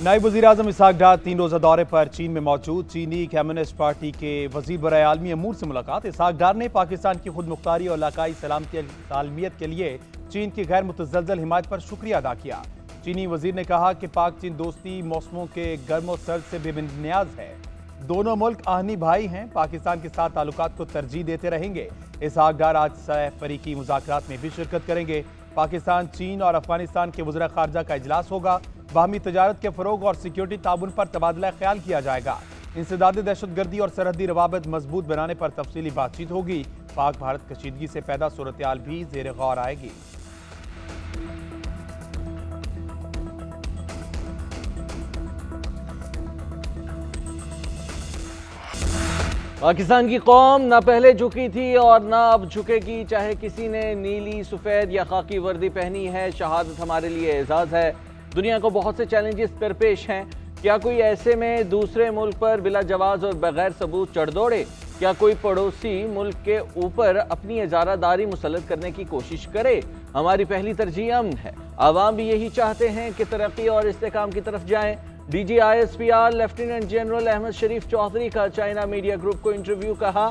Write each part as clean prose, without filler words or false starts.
नायब वज़ीर-ए-आज़म इसहाक डार 3 रोज़ा दौरे पर चीन में मौजूद। चीनी कम्युनिस्ट पार्टी के वज़ीर बराए आलमी अमूर से मुलाकात। इसहाक डार ने पाकिस्तान की खुद मुख्तारी और इलाकाई सालमियत के लिए चीन की गैर मुतज़लज़ल हिमायत पर शुक्रिया अदा किया। चीनी वज़ीर ने कहा कि पाक चीन दोस्ती मौसमों के गर्म और सर्द से बेबुनियाद है। दोनों मुल्क आहनी भाई हैं, पाकिस्तान के साथ ताल्लुकात को तरजीह देते रहेंगे। इसहाक डार आज फरीकी मुज़ाकरात में भी शिरकत करेंगे। पाकिस्तान, चीन और अफगानिस्तान के वज़ीर ख़ारजा का इजलास होगा। बाहमी तजारत के फ़रोग और सिक्योरिटी ताउन पर तबादला ख्याल किया जाएगा। इंसदाद दहशतगर्दी और सरहदी रवाबित मजबूत बनाने पर तफसीली बातचीत होगी। पाक भारत कशीदगी से पैदा सूरत-ए-हाल भी ज़ेर गौर आएगी। पाकिस्तान की कौम न पहले झुकी थी और न अब झुकेगी, चाहे किसी ने नीली, सफ़ेद या खाकी वर्दी पहनी है। शहादत हमारे लिए एजाज़ है। दुनिया को बहुत से चैलेंजेस दरपेश हैं। क्या कोई ऐसे में दूसरे मुल्क पर बिला जवाज़ और बगैर सबूत चढ़ दौड़े? क्या कोई पड़ोसी मुल्क के ऊपर अपनी इजारादारी मुसल्लत करने की कोशिश करे? हमारी पहली तरजीह अमन है। आवाम भी यही चाहते हैं कि तरक्की और इस्तेकाम की तरफ जाएं। DGISPR लेफ्टिनेंट जनरल अहमद शरीफ चौधरी का चाइना मीडिया ग्रुप को इंटरव्यू। कहा,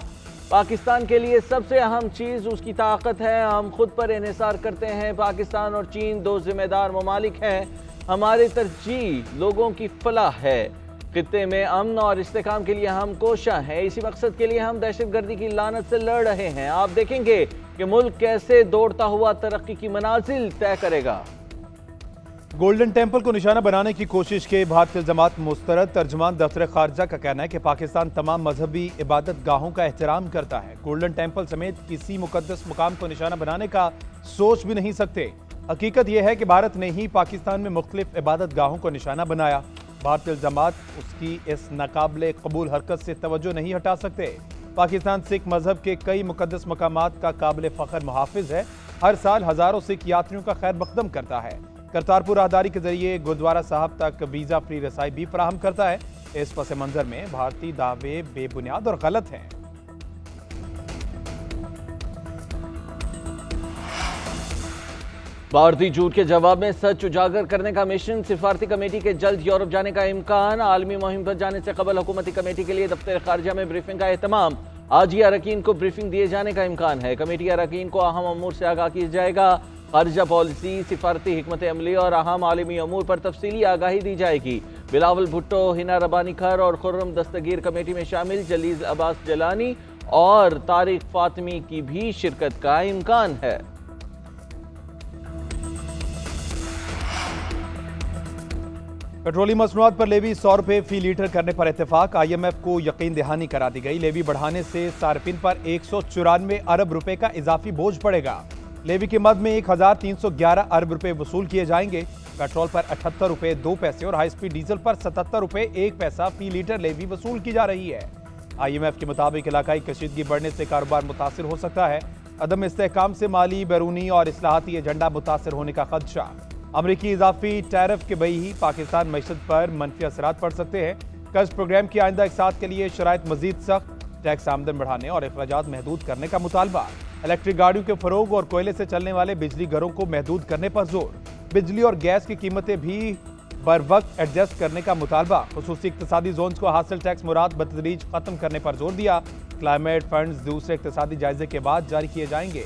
पाकिस्तान के लिए सबसे अहम चीज़ उसकी ताकत है। हम खुद पर इन्हिसार करते हैं। पाकिस्तान और चीन दो जिम्मेदार ममालिक हैं। हमारी तरजीह लोगों की फलाह है। खित्ते में अमन और इस्तेकाम के लिए हम कोशा हैं। इसी मकसद के लिए हम दहशतगर्दी की लानत से लड़ रहे हैं। आप देखेंगे कि मुल्क कैसे दौड़ता हुआ तरक्की की मनाजिल तय करेगा। गोल्डन टेम्पल को निशाना बनाने की कोशिश के भारतीय जमात मुस्तरद। तर्जुमान दफ्तर खारजा का कहना है कि पाकिस्तान तमाम मजहबी इबादत गाहों का एहतराम करता है। गोल्डन टेम्पल समेत किसी मुकद्दस मुकाम को निशाना बनाने का सोच भी नहीं सकते। हकीकत यह है कि भारत ने ही पाकिस्तान में मुख्तलिफ इबादत गाहों को निशाना बनाया। भारतीय जमात उसकी इस नाकाबिले कबूल हरकत से तवज्जो नहीं हटा सकते। पाकिस्तान सिख मजहब के कई मुकद्दस मकामात का काबिल फ़ख्र मुहाफिज है। हर साल हज़ारों सिख यात्रियों का खैर मकदम करता है। करतारपुर राहदारी के जरिए गुरुद्वारा साहब तक वीज़ा फ्री रसाई भी फराहम करता है। इस पस मंजर में भारतीय दावे बेबुनियाद और गलत हैं। भारतीय झूठ के जवाब में सच उजागर करने का मिशन। सिफारती कमेटी के जल्द यूरोप जाने का इम्कान। आलमी मुहिम पर जाने से कबल हुकूमती कमेटी के लिए दफ्तर खारजा में ब्रीफिंग का एहतमाम। आज ही अरकान को ब्रीफिंग दिए जाने का इम्कान है। कमेटी अरकान को अहम अमूर से आगाह किया जाएगा। खारजा पॉलिसी, सिफारती हिकमत अमली और अहम आलमी अमूर पर तफसीली आगाही दी जाएगी। बिलावल भुट्टो, हिना रबानी खर और खुर्रम दस्तगीर कमेटी में शामिल। जलील अब्बास जलानी और तारिक फातिमी की भी शिरकत का इम्कान है। पेट्रोलियम मसनूआत पर लेवी 100 रुपये फी लीटर करने पर इत्तेफाक। IMF को यकीन दहानी करा दी गई। लेवी बढ़ाने से सार्फिन पर 194 अरब रुपए का इजाफी बोझ पड़ेगा। लेवी की मद में 1311 अरब रुपए वसूल किए जाएंगे। पेट्रोल पर 78 रुपए 2 पैसे और हाई स्पीड डीजल पर 77 रुपए 1 पैसा फी लीटर लेवी वसूल की जा रही है। IMF के मुताबिक इलाकाई कशीदगी बढ़ने से कारोबार मुतासिर हो सकता है। अदम इस्तेहकाम से माली, बैरूनी और इस्लाहाती एजेंडा मुतासिर होने का खदशा। अमरीकी इजाफी टैरिफ के बही ही पाकिस्तान मईशत पर मनफी असरात पड़ सकते हैं। कर्ज प्रोग्राम की आइंदा इकसात के लिए शराइत मजीद सख्त। टैक्स आमदन बढ़ाने और अखराजात महदूद करने का मुतालबा। इलेक्ट्रिक गाड़ियों के फरोग और कोयले से चलने वाले बिजली घरों को महदूद करने पर जोर। बिजली और गैस की कीमतें भी बर वक्त एडजस्ट करने का मुतालबा। खुसूसी इक्तसादी जोन्स को हासिल टैक्स मुराद बतदरीज खत्म करने पर जोर दिया। क्लाइमेट फंड्स दूसरे इक्तसादी जायजे के बाद जारी किए जाएंगे।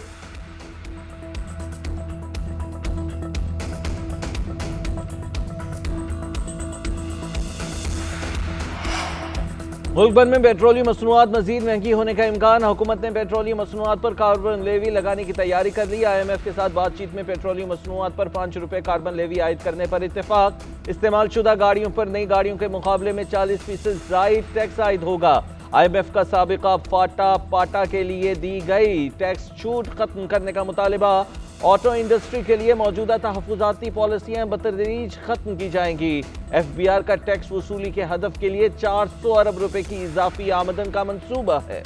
मुल्क भर में पेट्रोलियम मसनूआत मजीद महंगी होने का इम्कान। हुकूमत ने पेट्रोलियम मसनूआत पर कार्बन लेवी लगाने की तैयारी कर ली। IMF के साथ बातचीत में पेट्रोलियम मसनूआत पर 5 रुपए कार्बन लेवी आयद करने पर इत्तेफाक। इस्तेमाल शुदा गाड़ियों पर नई गाड़ियों के मुकाबले में 40% जायद टैक्स आयद होगा। IMF का साबिका फाटा पाटा के लिए दी गई टैक्स छूट खत्म करने का मुतालिबा। ऑटो इंडस्ट्री के लिए मौजूदा तहफ़्फ़ुज़ाती पॉलिसियाँ बतदरीज खत्म की जाएंगी। FBR का टैक्स वसूली के हदफ के लिए 400 अरब रुपए की इजाफी आमदन का मंसूबा है।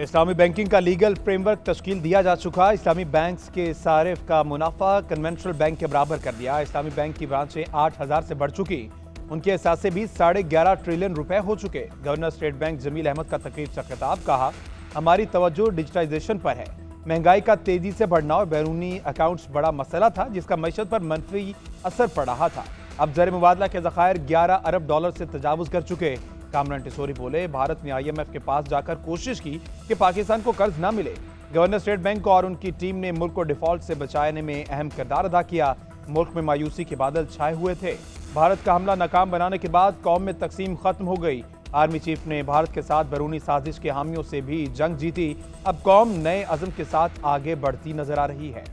इस्लामी बैंकिंग का लीगल फ्रेमवर्क तश्कील दिया जा चुका। इस्लामी बैंक्स के सारिफ का मुनाफा कन्वेंशनल बैंक के बराबर कर दिया। इस्लामी बैंक की ब्रांचें 8000 से बढ़ चुकी। उनके एहसासे भी 11.5 ट्रिलियन रुपए हो चुके। Governor state bank Jameel Ahmed का तकरीर से खिताब। कहा, हमारी तवज्जो डिजिटाइजेशन पर है। महंगाई का तेजी से बढ़ना और बैरूनी अकाउंट्स बड़ा मसला था जिसका मईशत पर मनफी असर पड़ रहा था। अब ज़र मुबादला के ज़खायर 11 अरब डॉलर से तजावुज़ कर चुके। कामरान टिसोरी बोले, भारत ने IMF के पास जाकर कोशिश की कि पाकिस्तान को कर्ज ना मिले। गवर्नर स्टेट बैंक और उनकी टीम ने मुल्क को डिफॉल्ट से बचाने में अहम किरदार अदा किया। मुल्क में मायूसी के बादल छाए हुए थे। भारत का हमला नाकाम बनाने के बाद कौम में तकसीम खत्म हो गई। आर्मी चीफ ने भारत के साथ बैरूनी साजिश के हामियों से भी जंग जीती। अब कौम नए अज़म के साथ आगे बढ़ती नजर आ रही है।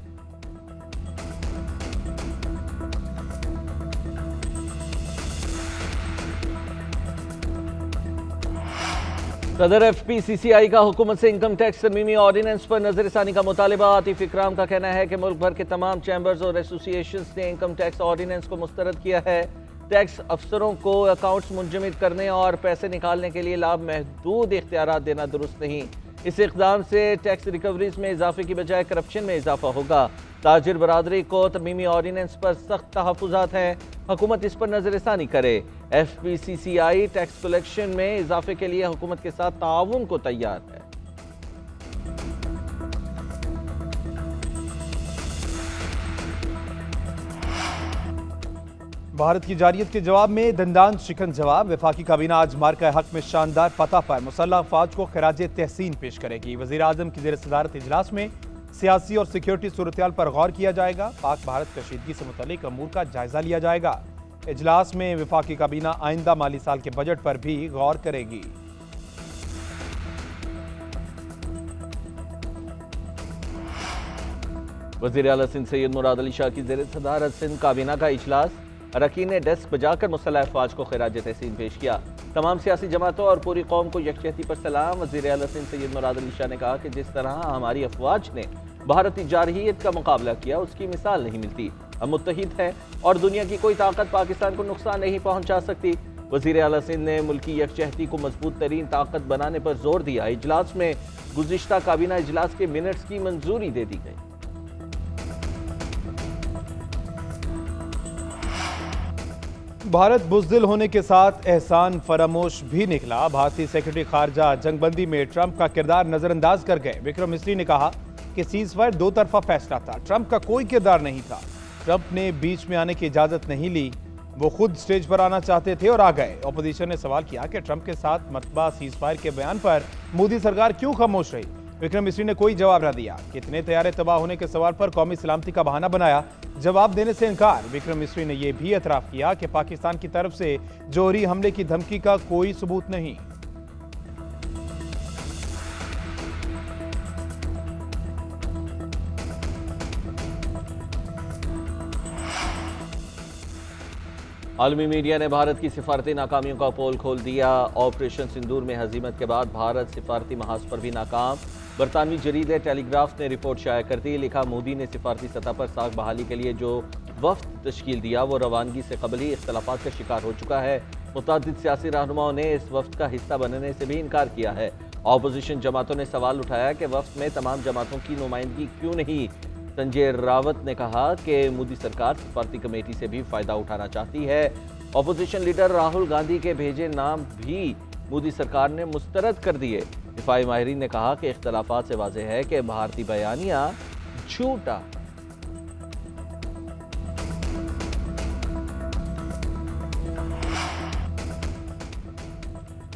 सदर FPCCI का हुकूमत से इनकम टैक्स तरमीमी ऑर्डिनेंस पर नजरसानी का मुतालिबा। आतिफ इकराम का कहना है कि मुल्क भर के तमाम चैम्बर्स और एसोसिएशंस ने इनकम टैक्स ऑर्डिनेंस को मुस्तरद किया है। टैक्स अफसरों को अकाउंट्स मुंजमद करने और पैसे निकालने के लिए लाभ महदूद इख्तियारात देना दुरुस्त नहीं। इस इक़दाम से टैक्स रिकवरीज में इजाफे की बजाय करप्शन में इजाफा होगा। ताजिर बरादरी को तरमीमी ऑर्डिनेंस पर सख्त तहफ़्फ़ुज़ात हैं, हुकूमत इस पर नजरसानी करे। FPCCI टैक्स कलेक्शन में इजाफे के लिए हुकूमत के साथ ताउन को तैयार है। भारत की जारियत के जवाब में दंदान शिकन जवाब। वफाकी काबीना आज मार्का हक में शानदार फतह पर मुसल्लह अफवाज को खिराज तहसीन पेश करेगी। वज़ीर आज़म की ज़ेर सदारत इजलास में सियासी और सिक्योरिटी सूरत पर गौर किया जाएगा। पाक भारत कशीदगी से मुतल्लिक अमूर का जायजा लिया जाएगा। इजलास में वफाकी काबीना आइंदा माली साल के बजट पर भी गौर करेगी। वज़ीर आला सिंध सैयद मुराद अली शाह की ज़ेर सदारत सिंध काबीना का इजलास। अरकान ने डेस्क बजाकर मुसल्लह अफवाज को खिराज तहसीन पेश किया। तमाम सियासी जमातों और पूरी कौम को यकजहती पर सलाम। वज़ीर आला सिंध सैयद मुराद अली शाह ने कहा कि जिस तरह हमारी अफवाज ने भारतीय जारहियत का मुकाबला किया उसकी मिसाल नहीं मिलती। हम मुत्तहिद हैं और दुनिया की कोई ताकत पाकिस्तान को नुकसान नहीं पहुंचा सकती। वज़ीर आला सिंध ने मुल्की यकजहती को मजबूत तरीन ताकत बनाने पर जोर दिया। इजलास में गुज़िश्ता काबीना इजलास के मिनट्स की मंजूरी दे दी गई। भारत बुज़दिल होने के साथ एहसान फरामोश भी निकला। भारतीय सेक्रेटरी खारजा जंगबंदी में ट्रंप का किरदार नजरअंदाज कर गए। विक्रम मिस्री ने कहा कि सीज़फायर दो तरफा फैसला था, ट्रंप का कोई किरदार नहीं था। ट्रंप ने बीच में आने की इजाजत नहीं ली, वो खुद स्टेज पर आना चाहते थे और आ गए। अपोजिशन ने सवाल किया कि ट्रंप के साथ मतबा सीज़फायर के बयान पर मोदी सरकार क्यों खामोश रही। विक्रम मिस्री ने कोई जवाब न दिया। कितने तैयारे तबाह होने के सवाल पर कौमी सलामती का बहाना बनाया, जवाब देने से इनकार। विक्रम मिस्री ने यह भी एतराफ़ किया कि पाकिस्तान की तरफ से जौहरी हमले की धमकी का कोई सबूत नहीं। आलमी मीडिया ने भारत की सिफारती नाकामियों का पोल खोल दिया। ऑपरेशन सिंदूर में हजीमत के बाद भारत सिफारती महाज पर भी नाकाम। बरतानवी जरीदे टेलीग्राफ ने रिपोर्ट शाया कर दी। लिखा, मोदी ने सिफारती सतह पर साख बहाली के लिए जो वफ्द तश्कील दिया वो रवानगी से कबल ही इख्तलाफात का शिकार हो चुका है। मुतअद्दिद सियासी रहनुमाओं ने इस वफ्द का हिस्सा बनने से भी इनकार किया है। अपोजिशन जमातों ने सवाल उठाया कि वफ्द में तमाम जमातों की नुमाइंदगी क्यों नहीं। संजय रावत ने कहा कि मोदी सरकार सिफारती कमेटी से भी फ़ायदा उठाना चाहती है। अपोजिशन लीडर राहुल गांधी के भेजे नाम भी मोदी सरकार ने मुस्तरद कर दिए। दिफाई माहिरीन ने कहा कि इख्तलाफात से वाज़ेह है कि भारतीय बयानिया झूठा।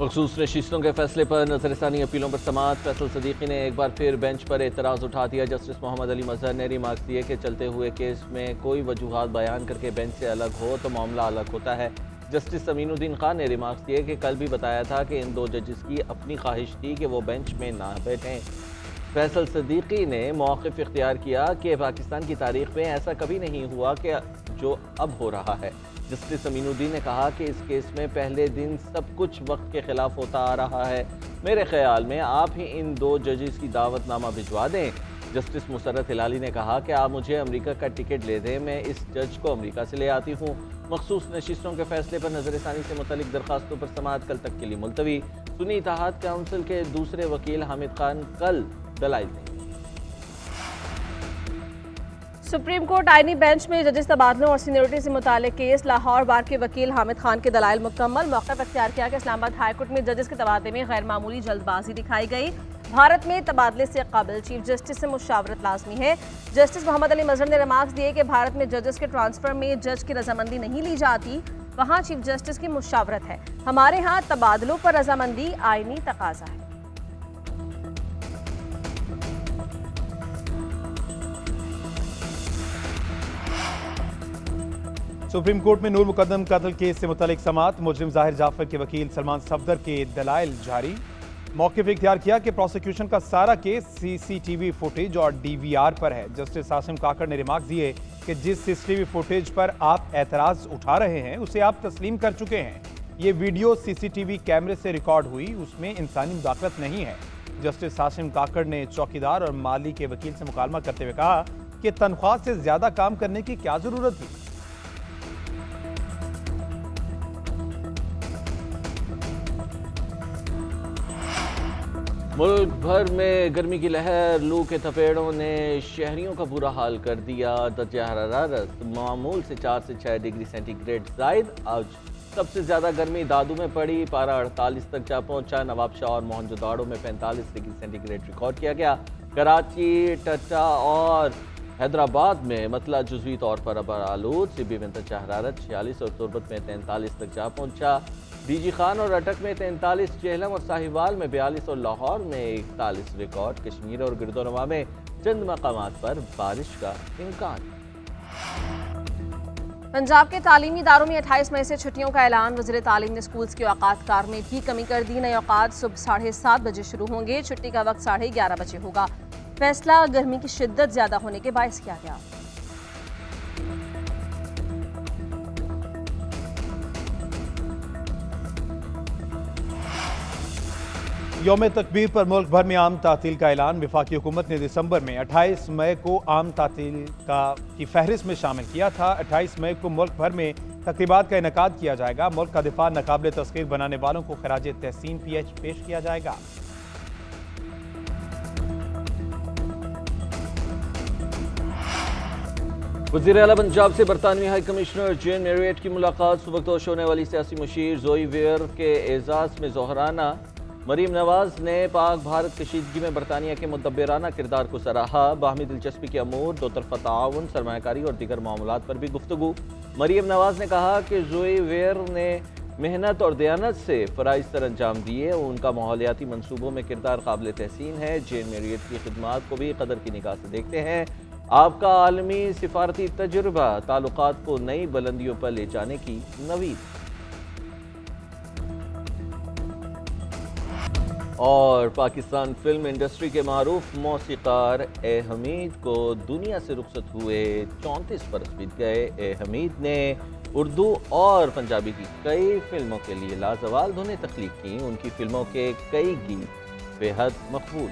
मखसूस नशिस्तों के फैसले पर नजरसानी अपीलों पर समाअत। फैसल सदीकी ने एक बार फिर बेंच पर एतराज़ उठा दिया। जस्टिस मोहम्मद अली मजहर ने रिमार्क्स दिए कि चलते हुए केस में कोई वजूहात बयान करके बेंच से अलग हो तो मामला अलग होता है। जस्टिस अमीनुद्दीन खान ने रिमार्क्स दिए कि कल भी बताया था कि इन दो जजेस की अपनी ख्वाहिश थी कि वो बेंच में ना बैठें। फैसल सदीकी ने मौक़िफ़ इख्तियार किया कि पाकिस्तान की तारीख़ में ऐसा कभी नहीं हुआ कि जो अब हो रहा है। जस्टिस अमीनुद्दीन ने कहा कि इस केस में पहले दिन सब कुछ वक्त के खिलाफ होता आ रहा है। मेरे ख्याल में आप ही इन दो जजेस की दावतनामा भिजवा दें। जस्टिस मुसर्रत हिलाली ने कहा कि आप मुझे अमेरिका का टिकट ले दें, मैं इस जज को अमेरिका से ले आती हूँ। मखसूस नशिस्तों के फैसले पर नजरसानी से मुतल्लिक दरखास्तों पर समाअत कल तक के लिए मुलतवी। सुन्नी इत्तेहाद काउंसिल के दूसरे वकील हामिद खान कल दलाइल देंगे। सुप्रीम कोर्ट आईनी बेंच में जजेस तबादलों और सीनियरिटी से मुतालिक केस। लाहौर बार के वकील हामिद खान के दलाइल मुकम्मल। मौक़िफ़ अख्तियार किया कि इस्लामाबाद हाई कोर्ट में जजेस के तबादले में गैर मामूली जल्दबाजी दिखाई गई। भारत में तबादले से कबल चीफ जस्टिस से मुशावरत लाजमी है। जस्टिस मोहम्मद अली मजहर ने रिमार्क्स दिए कि भारत में जजेस के ट्रांसफर में जज की रजामंदी नहीं ली जाती, वहाँ चीफ जस्टिस की मुशावरत है। हमारे यहाँ तबादलों पर रजामंदी आईनी तकाजा है। सुप्रीम कोर्ट में नूर मुकद्दम कत्ल केस से मुतालिक समाअत। मुजरिम जाहिर जाफर के वकील सलमान सफदर के दलाइल जारी। मौक़िफ़ इख्तियार किया कि प्रोसिक्यूशन का सारा केस सीसीटीवी फुटेज और डीवीआर पर है। जस्टिस आसिम काकड़ ने रिमार्क दिए कि जिस सीसीटीवी फुटेज पर आप एतराज़ उठा रहे हैं उसे आप तस्लीम कर चुके हैं। ये वीडियो सीसीटीवी कैमरे से रिकॉर्ड हुई, उसमें इंसानी मुदाखलत नहीं है। जस्टिस आसिम काकड़ ने चौकीदार और माली के वकील से मुकालमा करते हुए कहा कि तनख्वाह से ज़्यादा काम करने की क्या ज़रूरत थी। मुल्क भर में गर्मी की लहर, लू के थपेड़ों ने शहरियों का बुरा हाल कर दिया। दर्जा हरारत मामूल से 4 से 6 डिग्री सेंटीग्रेड जायद। आज सबसे ज़्यादा गर्मी दादू में पड़ी, पारा 48 तक जा पहुंचा। नवाबशाह और मोहनजोदाड़ो में 45 डिग्री सेंटीग्रेड रिकॉर्ड किया गया। कराची, टट्टा और हैदराबाद में मतला जुज़वी तौर पर अबर आलूद। सिबी में दर्जा हरारत 46 और तुरबत में 43 तक जा पहुंचा। डीजी खान और अटक में 43, जेहलम और साहिवाल में 42 और लाहौर में 41 रिकॉर्ड। कश्मीर और गिरदोनवा में चंद मकामात पर बारिश का इम्कान। पंजाब के तालीमी इदारों में 28 मई से छुट्टियों का ऐलान। वज़ीर तालीम ने स्कूल्स के औकात कार में भी कमी कर दी। नए औकात सुबह 7:30 बजे शुरू होंगे, छुट्टी का वक्त 11:30 बजे होगा। फैसला गर्मी की शिद्दत ज्यादा होने के बायस किया गया। यौम तकबीर पर मुल्क भर में आम तातील का ऐलान। वफाकी हुकूमत ने दिसंबर में 28 मई को आम तातील की फहरिस्त में शामिल किया था। 28 मई को मुल्क भर में तकरीबात का इनेकाद किया जाएगा। मुल्क का दिफा नाकाबिल तस्खीर बनाने वालों को खराज तहसीन पेश किया जाएगा। वज़ीर आला पंजाब से बरतानवी हाई कमिश्नर जेन मेरियट की मुलाकात। सुबकदोश होने वाली सियासी मुशीर जोई वेयर के एजाज़ में जोहराना। मरीम नवाज ने पाक भारत कशीदगी में बरतानिया के मुदब्बिराना किरदार को सराहा। बाहमी दिलचस्पी के अमूर, दो तरफा ताउन, सरमायाकारी और दीगर मामलात पर भी गुफ्तगू। मरीम नवाज ने कहा कि जोई वेयर ने मेहनत और दयानत से फ़राइज़ सर अंजाम दिए। उनका माहौलियाती मनसूबों में किरदार काबिल तहसीन है। जेन मेरियट की खिदमात को भी कदर की निगाह से देखते हैं। आपका आलमी सिफारती तजुर्बा ताल्लुकात को नई बुलंदियों पर ले जाने की नवीद। और पाकिस्तान फिल्म इंडस्ट्री के मारूफ मौसीकार ए हमीद को दुनिया से रुखसत हुए 34 बरस बीत गए। ए हमीद ने उर्दू और पंजाबी की कई फिल्मों के लिए लाजवाब धुनें तख्लीक की। उनकी फिल्मों के कई गीत बेहद मकबूल।